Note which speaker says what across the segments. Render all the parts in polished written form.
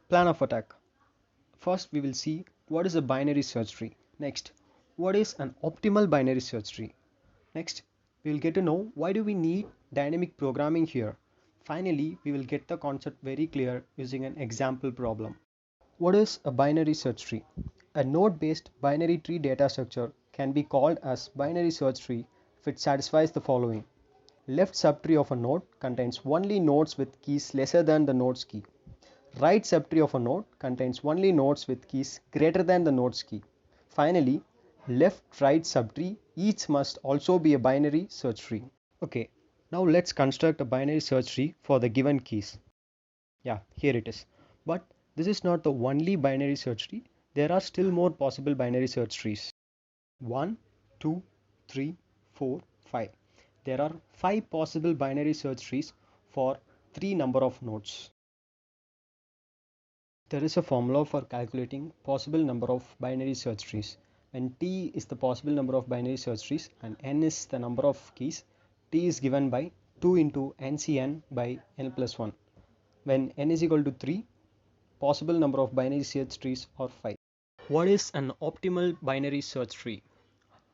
Speaker 1: Plan of attack. First, we will see what is a binary search tree. Next, what is an optimal binary search tree. Next, we will get to know why do we need dynamic programming here. Finally, we will get the concept very clear using an example problem. What is a binary search tree? A node-based binary tree data structure can be called as binary search tree if it satisfies the following. Left subtree of a node contains only nodes with keys lesser than the node's key. Right subtree of a node contains only nodes with keys greater than the node's key. Finally, left-right subtree each must also be a binary search tree. Okay, now let's construct a binary search tree for the given keys. Yeah, here it is. But this is not the only binary search tree. There are still more possible binary search trees. 1, 2, 3, 4, 5. There are 5 possible binary search trees for 3 number of nodes. There is a formula for calculating possible number of binary search trees. When t is the possible number of binary search trees and n is the number of keys, t is given by 2 into ncn by n plus 1. When n is equal to 3, possible number of binary search trees are 5. What is an optimal binary search tree?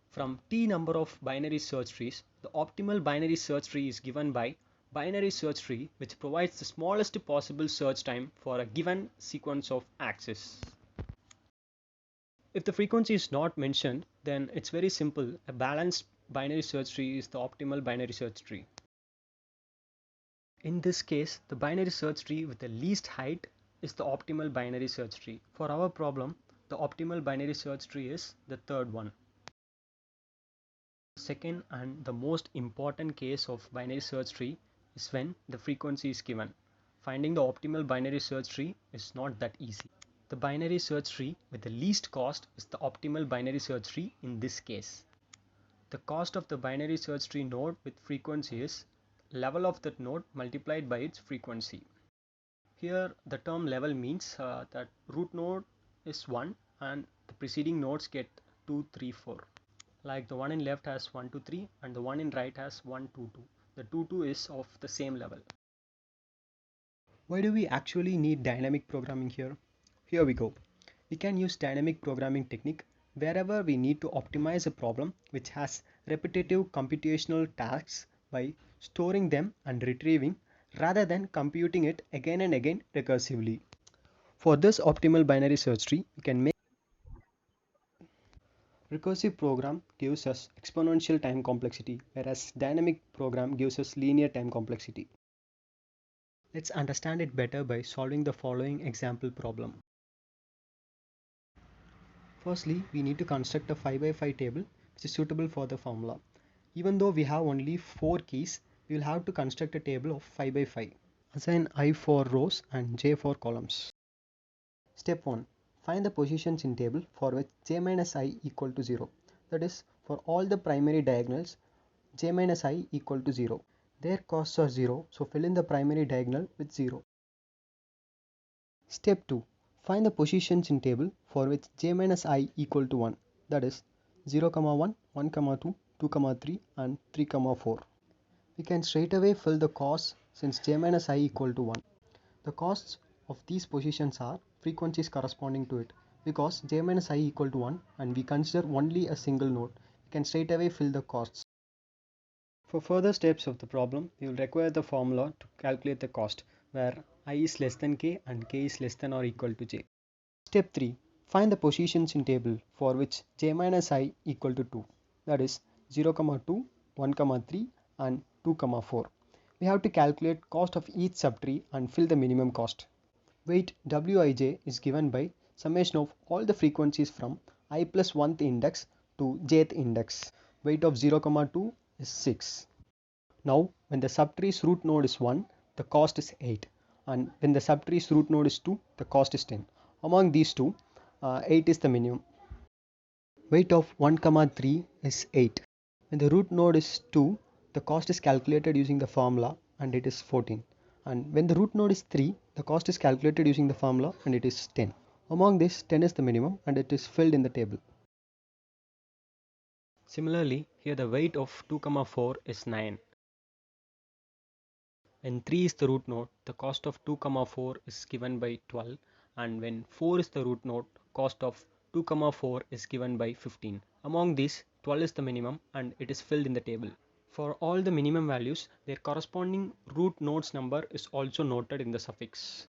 Speaker 1: From t number of binary search trees, the optimal binary search tree is given by binary search tree which provides the smallest possible search time for a given sequence of axes. If the frequency is not mentioned, then it's very simple. A balanced binary search tree is the optimal binary search tree. In this case, the binary search tree with the least height is the optimal binary search tree. For our problem, the optimal binary search tree is the third one. Second and the most important case of binary search tree is when the frequency is given. Finding the optimal binary search tree is not that easy. The binary search tree with the least cost is the optimal binary search tree in this case. The cost of the binary search tree node with frequency is level of that node multiplied by its frequency. Here the term level means that root node is 1 and the preceding nodes get 2, 3, 4. Like the one in left has 1, 2, 3 and the one in right has 1, 2, 2. The 2, 2 is of the same level. Why do we actually need dynamic programming here? Here we go. We can use dynamic programming technique wherever we need to optimize a problem which has repetitive computational tasks by storing them and retrieving rather than computing it again and again recursively. For this optimal binary search tree, we can make recursive program gives us exponential time complexity, whereas dynamic program gives us linear time complexity. Let's understand it better by solving the following example problem. Firstly, we need to construct a 5 by 5 table which is suitable for the formula. Even though we have only 4 keys, we will have to construct a table of 5 by 5. Assign I for rows and j for columns. Step 1. Find the positions in table for which j minus I equal to 0. That is, for all the primary diagonals, j minus I equal to 0. Their costs are 0, so fill in the primary diagonal with 0. Step 2. Find the positions in table for which j minus I equal to 1. That is 0, 1, 1, 2, 2, 3 and 3, 4. We can straight away fill the costs since j minus I equal to 1. The costs of these positions are frequencies corresponding to it. Because j minus I equal to 1 and we consider only a single node, we can straight away fill the costs. For further steps of the problem, we will require the formula to calculate the cost where I is less than k and k is less than or equal to j. Step 3. Find the positions in table for which j minus I equal to 2. That is 0, 2, 1, 3 and 2, 4. We have to calculate cost of each subtree and fill the minimum cost. Weight wij is given by summation of all the frequencies from I plus 1th index to jth index. Weight of 0, 2 is 6. Now when the subtree's root node is 1, the cost is 8, and when the subtree's root node is 2, the cost is 10. Among these two, 8 is the minimum. Weight of 1, 3 is 8. When the root node is 2, the cost is calculated using the formula and it is 14. And when the root node is 3, the cost is calculated using the formula and it is 10. Among this, 10 is the minimum and it is filled in the table. Similarly, here the weight of 2, 4 is 9. When 3 is the root node, the cost of 2, 4 is given by 12 and when 4 is the root node, cost of 2 comma 4 is given by 15. Among these, 12 is the minimum and it is filled in the table. For all the minimum values, their corresponding root nodes number is also noted in the suffix.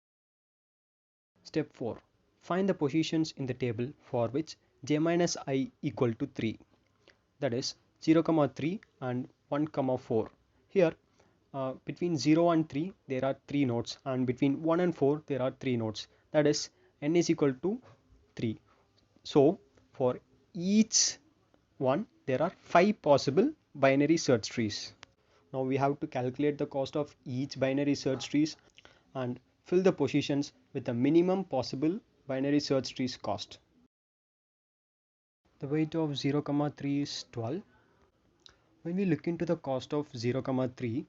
Speaker 1: Step 4. Find the positions in the table for which j minus I equal to 3. That is 0, 3 and 1, 4. Here between 0 and 3 there are 3 nodes, and between 1 and 4 there are 3 nodes. That is n is equal to 3. So for each one there are 5 possible binary search trees. Now we have to calculate the cost of each binary search trees and fill the positions with the minimum possible binary search trees cost. The weight of 0, 3 is 12. When we look into the cost of 0, 3,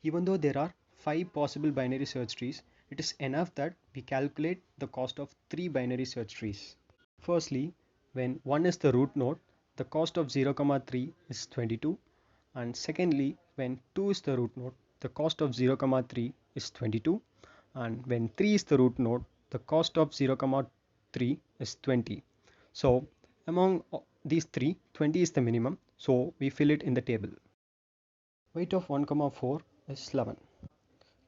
Speaker 1: even though there are 5 possible binary search trees, it is enough that we calculate the cost of 3 binary search trees. Firstly, when 1 is the root node, the cost of 0, 3 is 22. And secondly, when 2 is the root node, the cost of 0, 3 is 22. And when 3 is the root node, the cost of 0, 3 is 20. So among these three, 20 is the minimum, so we fill it in the table. Weight of 1, 4 is 11.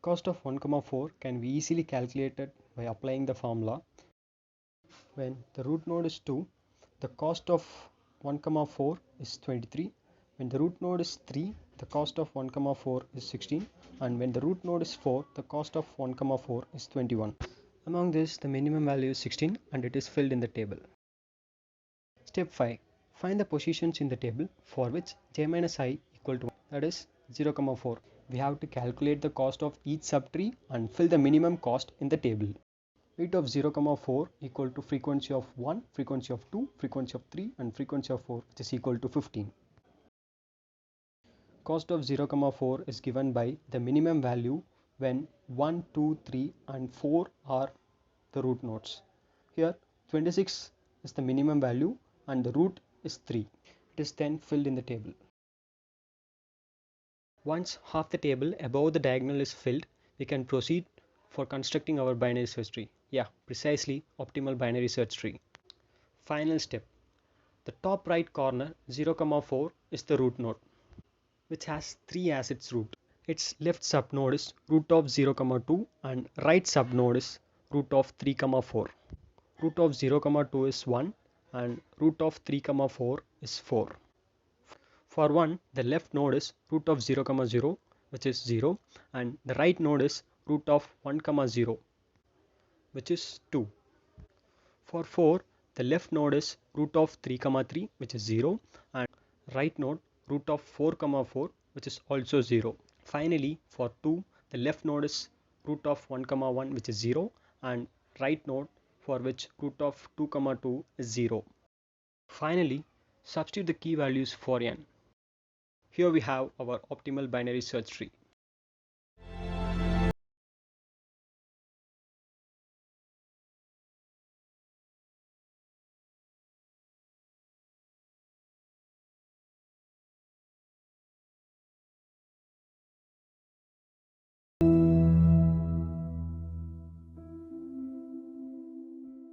Speaker 1: Cost of 1, 4 can be easily calculated by applying the formula. When the root node is 2, the cost of 1, 4 is 23. When the root node is 3, the cost of 1, 4 is 16. And when the root node is 4, the cost of 1, 4 is 21. Among this, the minimum value is 16 and it is filled in the table. Step 5. Find the positions in the table for which j minus I equal to 1, that is 0, 4. We have to calculate the cost of each subtree and fill the minimum cost in the table. Weight of 0, 4 equal to frequency of 1, frequency of 2, frequency of 3 and frequency of 4, which is equal to 15. Cost of 0, 4 is given by the minimum value when 1, 2, 3 and 4 are the root nodes. Here 26 is the minimum value and the root is 3. It is then filled in the table. Once half the table above the diagonal is filled, we can proceed for constructing our binary search tree. Yeah, precisely, optimal binary search tree. Final step. The top right corner 0, 4 is the root node, which has 3 as its root. Its left subnode is root of 0, 2 and right subnode is root of 3, 4. Root of 0, 2 is 1 and root of 3, 4 is 4. For 1, the left node is root of 0, 0, which is 0, and the right node is root of 1, 0, which is 2. For 4, the left node is root of 3, 3, which is 0, and right node root of 4, 4, which is also 0. Finally, for 2, the left node is root of 1, 1, which is 0, and right node for which root of 2, 2 is 0. Finally, substitute the key values for n. Here we have our optimal binary search tree.